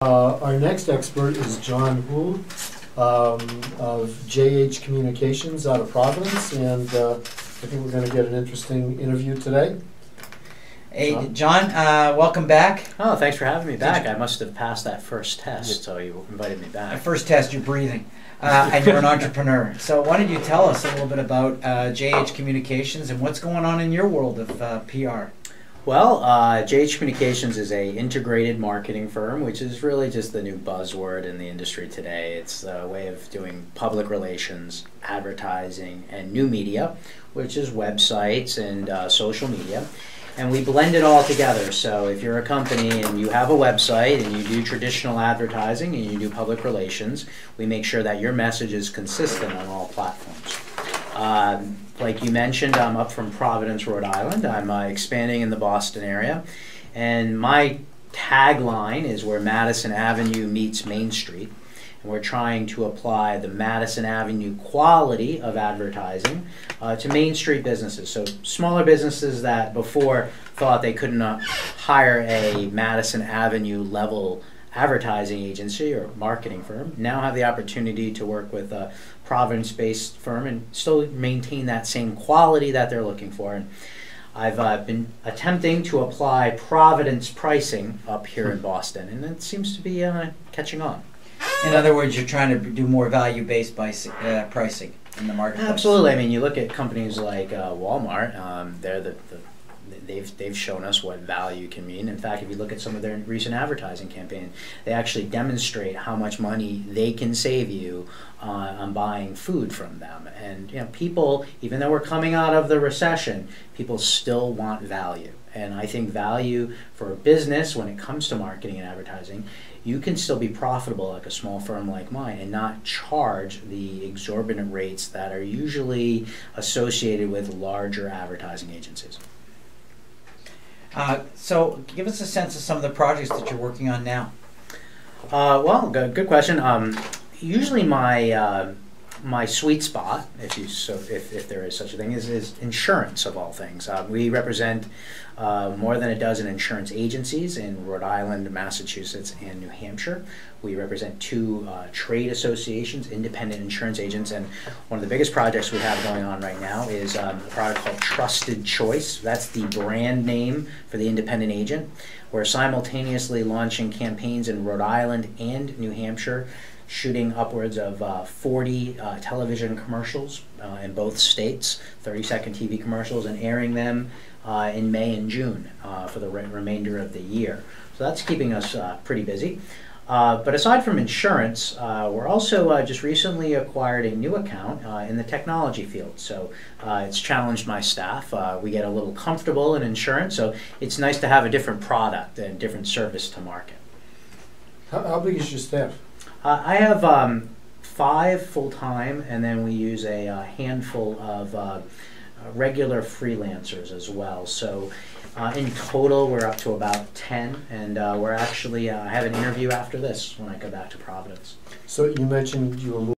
Our next expert is John Houle of JH Communications out of Providence, and I think we're going to get an interesting interview today. Hey, John, welcome back. Oh, thanks for having me back. I must have passed that first test, so you invited me back. The first test, you're breathing, and you're an entrepreneur. So why don't you tell us a little bit about JH Communications and what's going on in your world of PR? Well, JH Communications is a integrated marketing firm, which is really just the new buzzword in the industry today. It's a way of doing public relations, advertising, and new media, which is websites and social media. And we blend it all together. So if you're a company and you have a website and you do traditional advertising and you do public relations, we make sure that your message is consistent on all platforms. Like you mentioned, I'm up from Providence, Rhode Island. I'm expanding in the Boston area. And my tagline is where Madison Avenue meets Main Street. And we're trying to apply the Madison Avenue quality of advertising to Main Street businesses. So smaller businesses that before thought they couldn't hire a Madison Avenue level advertising agency or marketing firm now have the opportunity to work with a Providence-based firm and still maintain that same quality that they're looking for. And I've been attempting to apply Providence pricing up here in Boston, and it seems to be catching on. In other words, you're trying to do more value-based pricing in the marketplace. Absolutely. I mean, you look at companies like Walmart. They've shown us what value can mean. In fact, if you look at some of their recent advertising campaign, they actually demonstrate how much money they can save you on buying food from them. And you know, people, even though we're coming out of the recession, people still want value. And I think value for a business when it comes to marketing and advertising, you can still be profitable like a small firm like mine and not charge the exorbitant rates that are usually associated with larger advertising agencies. So give us a sense of some of the projects that you're working on now. Well, good question. Usually my sweet spot, if there is such a thing, is insurance of all things. We represent more than a dozen insurance agencies in Rhode Island, Massachusetts, and New Hampshire. We represent two trade associations, independent insurance agents, and one of the biggest projects we have going on right now is a product called Trusted Choice. That's the brand name for the independent agent. We're simultaneously launching campaigns in Rhode Island and New Hampshire, shooting upwards of 40 television commercials in both states, 30-second TV commercials, and airing them in May and June for the remainder of the year. So that's keeping us pretty busy. But aside from insurance, we're also just recently acquired a new account in the technology field. So it's challenged my staff. We get a little comfortable in insurance, so it's nice to have a different product and different service to market. How big is your staff? I have 5 full-time, and then we use a handful of regular freelancers as well. So in total, we're up to about 10, and we're actually, I have an interview after this when I go back to Providence. So you mentioned you were moving